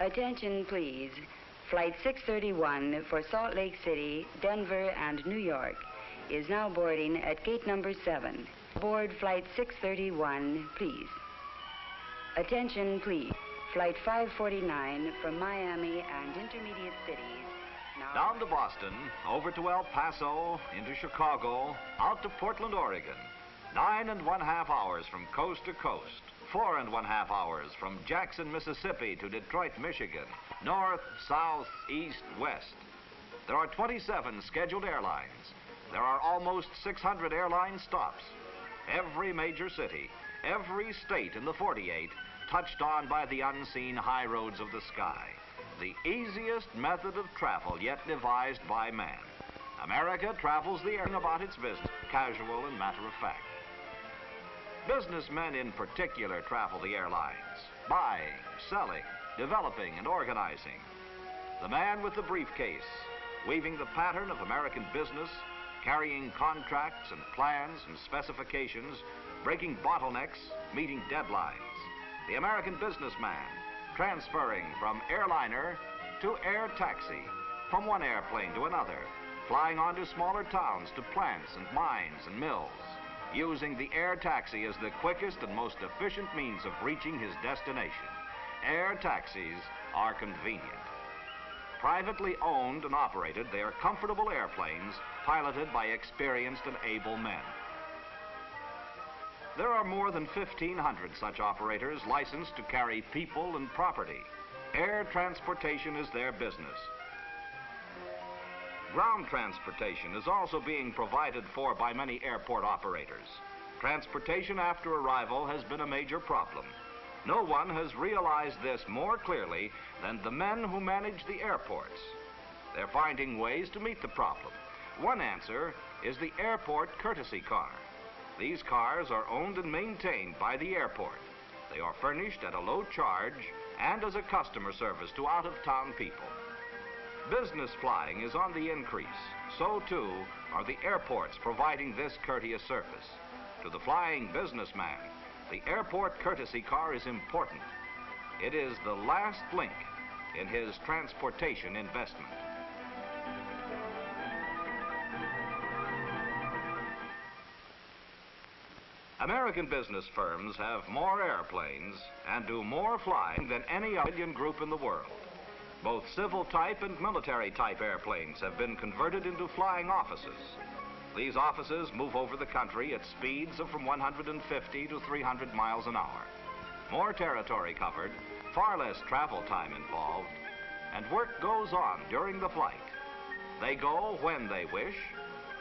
Attention, please. Flight 631 for Salt Lake City, Denver, and New York is now boarding at gate number 7. Board Flight 631, please. Attention, please. Flight 549 from Miami and intermediate cities. Now down to Boston, over to El Paso, into Chicago, out to Portland, Oregon. 9.5 hours from coast to coast. 4.5 hours from Jackson, Mississippi to Detroit, Michigan. North, south, east, west. There are 27 scheduled airlines. There are almost 600 airline stops. Every major city, every state in the 48 touched on by the unseen high roads of the sky. The easiest method of travel yet devised by man. America travels the air about its business, casual and matter of fact. Businessmen in particular travel the airlines, buying, selling, developing, and organizing. The man with the briefcase, weaving the pattern of American business, carrying contracts and plans and specifications, breaking bottlenecks, meeting deadlines. The American businessman, transferring from airliner to air taxi, from one airplane to another, flying on to smaller towns, to plants and mines and mills, using the air taxi as the quickest and most efficient means of reaching his destination. Air taxis are convenient. Privately owned and operated, they are comfortable airplanes piloted by experienced and able men. There are more than 1,500 such operators licensed to carry people and property. Air transportation is their business. Ground transportation is also being provided for by many airport operators. Transportation after arrival has been a major problem. No one has realized this more clearly than the men who manage the airports. They're finding ways to meet the problem. One answer is the airport courtesy car. These cars are owned and maintained by the airport. They are furnished at a low charge and as a customer service to out-of-town people. Business flying is on the increase. So, too, are the airports providing this courteous service. To the flying businessman, the airport courtesy car is important. It is the last link in his transportation investment. American business firms have more airplanes and do more flying than any civilian group in the world. Both civil type and military type airplanes have been converted into flying offices. These offices move over the country at speeds of from 150 to 300 miles an hour. More territory covered, far less travel time involved, and work goes on during the flight. They go when they wish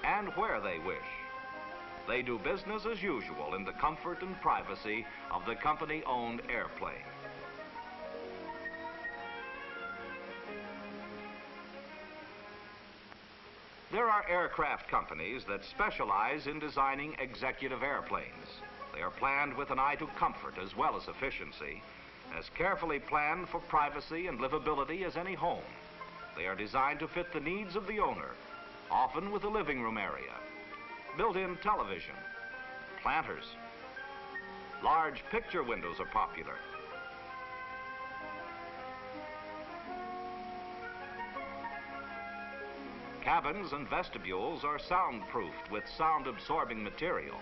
and where they wish. They do business as usual in the comfort and privacy of the company-owned airplane. There are aircraft companies that specialize in designing executive airplanes. They are planned with an eye to comfort as well as efficiency, as carefully planned for privacy and livability as any home. They are designed to fit the needs of the owner, often with a living room area, built-in television, planters. Large picture windows are popular. Cabins and vestibules are soundproofed with sound-absorbing material.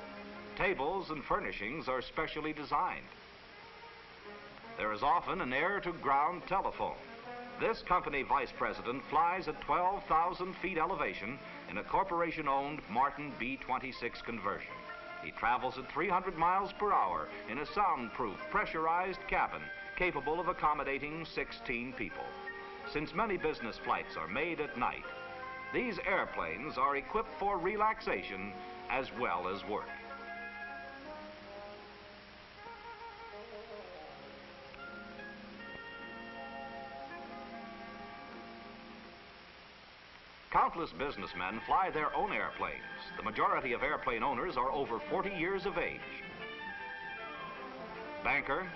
Tables and furnishings are specially designed. There is often an air-to-ground telephone. This company vice president flies at 12,000 feet elevation in a corporation-owned Martin B-26 conversion. He travels at 300 miles per hour in a soundproof, pressurized cabin capable of accommodating 16 people. Since many business flights are made at night, these airplanes are equipped for relaxation as well as work. Countless businessmen fly their own airplanes. The majority of airplane owners are over 40 years of age. Banker,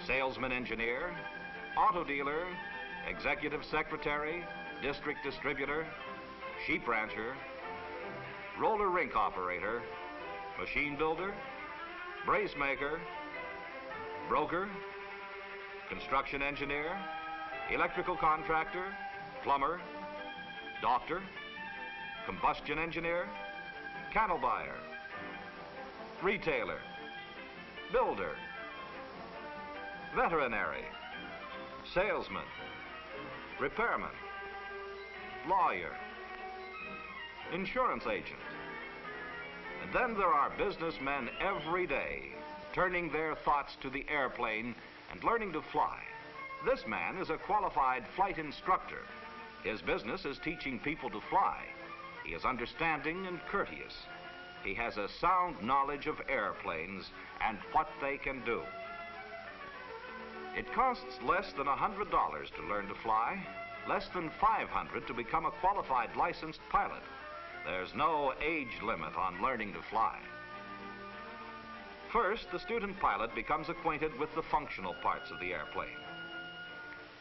salesman engineer, auto dealer, executive secretary, district distributor, sheep rancher, roller rink operator, machine builder, brace maker, broker, construction engineer, electrical contractor, plumber, doctor, combustion engineer, cattle buyer, retailer, builder, veterinary, salesman, repairman, lawyer, insurance agent. And then there are businessmen every day turning their thoughts to the airplane and learning to fly. This man is a qualified flight instructor. His business is teaching people to fly. He is understanding and courteous. He has a sound knowledge of airplanes and what they can do. It costs less than $100 to learn to fly, less than $500 to become a qualified licensed pilot. There's no age limit on learning to fly. First, the student pilot becomes acquainted with the functional parts of the airplane.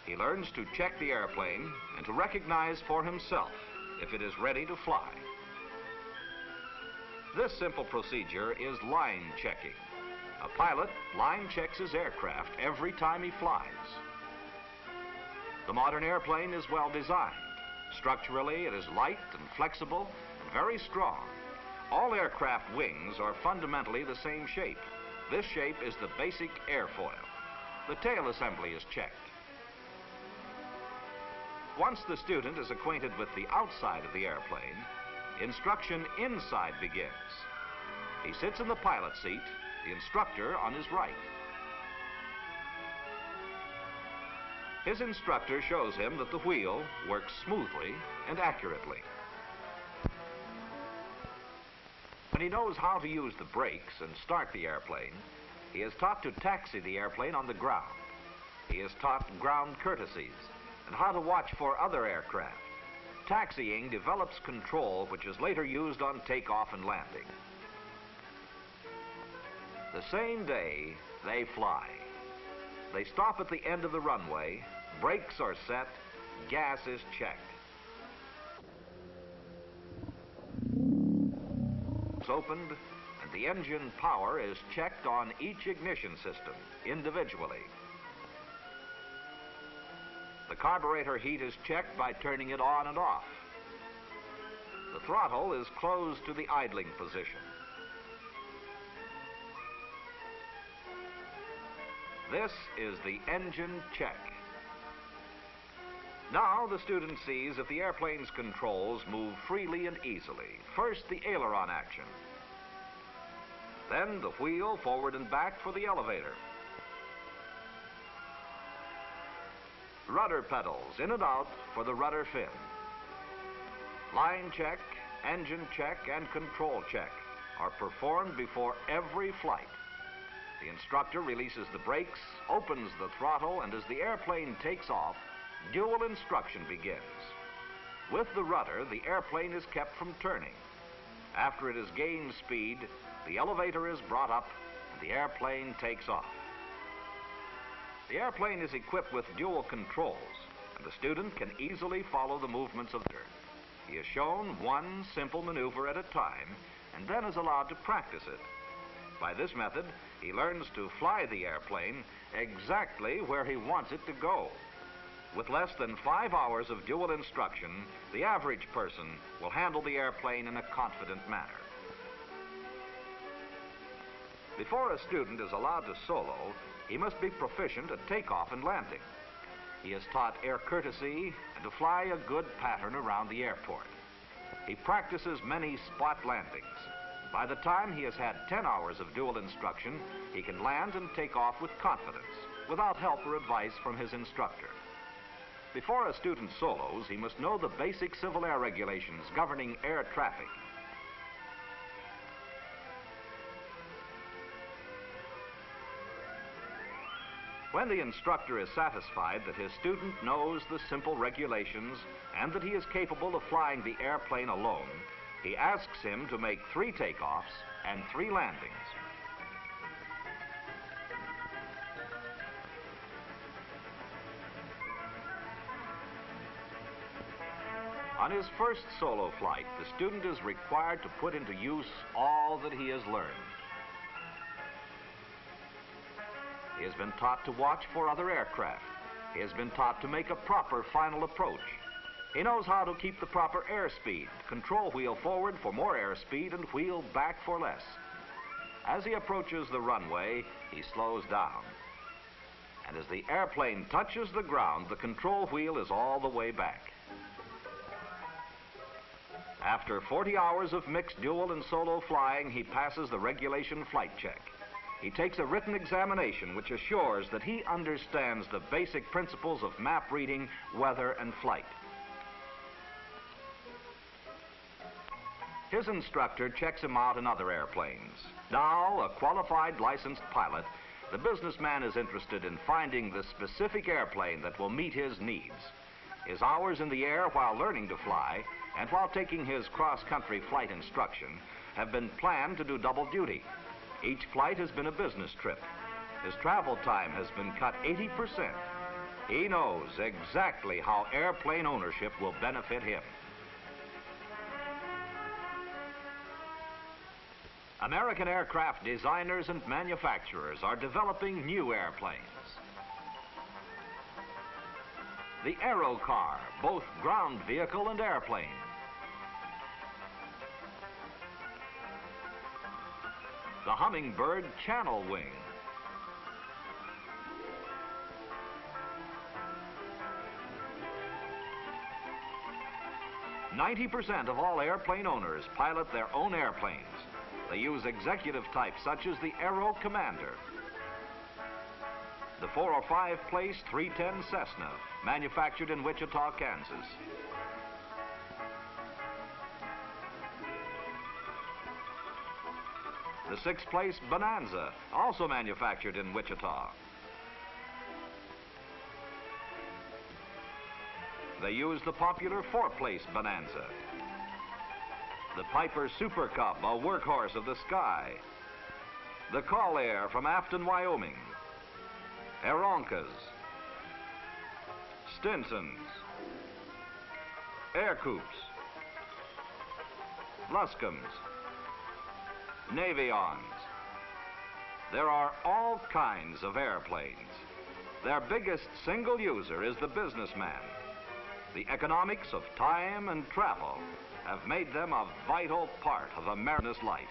He learns to check the airplane and to recognize for himself if it is ready to fly. This simple procedure is line checking. A pilot line checks his aircraft every time he flies. The modern airplane is well designed. Structurally, it is light and flexible and very strong. All aircraft wings are fundamentally the same shape. This shape is the basic airfoil. The tail assembly is checked. Once the student is acquainted with the outside of the airplane, instruction inside begins. He sits in the pilot seat, the instructor on his right. His instructor shows him that the wheel works smoothly and accurately. When he knows how to use the brakes and start the airplane, he is taught to taxi the airplane on the ground. He is taught ground courtesies and how to watch for other aircraft. Taxiing develops control which is later used on takeoff and landing. The same day, they fly. They stop at the end of the runway, brakes are set, gas is checked. It's opened, and the engine power is checked on each ignition system individually. The carburetor heat is checked by turning it on and off. The throttle is closed to the idling position. This is the engine check. Now the student sees if the airplane's controls move freely and easily. First, the aileron action. Then the wheel forward and back for the elevator. Rudder pedals in and out for the rudder fin. Line check, engine check, and control check are performed before every flight. The instructor releases the brakes, opens the throttle, and as the airplane takes off, dual instruction begins. With the rudder, the airplane is kept from turning. After it has gained speed, the elevator is brought up and the airplane takes off. The airplane is equipped with dual controls, and the student can easily follow the movements of the rudder. He is shown one simple maneuver at a time and then is allowed to practice it. By this method, he learns to fly the airplane exactly where he wants it to go. With less than 5 hours of dual instruction, the average person will handle the airplane in a confident manner. Before a student is allowed to solo, he must be proficient at takeoff and landing. He is taught air courtesy and to fly a good pattern around the airport. He practices many spot landings. By the time he has had 10 hours of dual instruction, he can land and take off with confidence, without help or advice from his instructor. Before a student solos, he must know the basic civil air regulations governing air traffic. When the instructor is satisfied that his student knows the simple regulations and that he is capable of flying the airplane alone, he asks him to make 3 takeoffs and 3 landings. On his first solo flight, the student is required to put into use all that he has learned. He has been taught to watch for other aircraft. He has been taught to make a proper final approach. He knows how to keep the proper airspeed, control wheel forward for more airspeed and wheel back for less. As he approaches the runway, he slows down. And as the airplane touches the ground, the control wheel is all the way back. After 40 hours of mixed dual and solo flying, he passes the regulation flight check. He takes a written examination which assures that he understands the basic principles of map reading, weather, and flight. His instructor checks him out in other airplanes. Now, a qualified licensed pilot, the businessman is interested in finding the specific airplane that will meet his needs. His hours in the air while learning to fly and while taking his cross-country flight instruction have been planned to do double duty. Each flight has been a business trip. His travel time has been cut 80%. He knows exactly how airplane ownership will benefit him. American aircraft designers and manufacturers are developing new airplanes. The Aero Car, both ground vehicle and airplane. The Hummingbird Channel Wing. "90% of all airplane owners pilot their own airplanes. They use executive types such as the Aero Commander, the 4 or 5 place 310 Cessna, manufactured in Wichita, Kansas. The 6 place Bonanza, also manufactured in Wichita. They use the popular 4 place Bonanza. The Piper Super Cub, a workhorse of the sky. The Call Air from Afton, Wyoming. Aeroncas. Stinsons. Air Coups. Luscombe's. Navions. There are all kinds of airplanes. Their biggest single user is the businessman. The economics of time and travel have made them a vital part of America's life.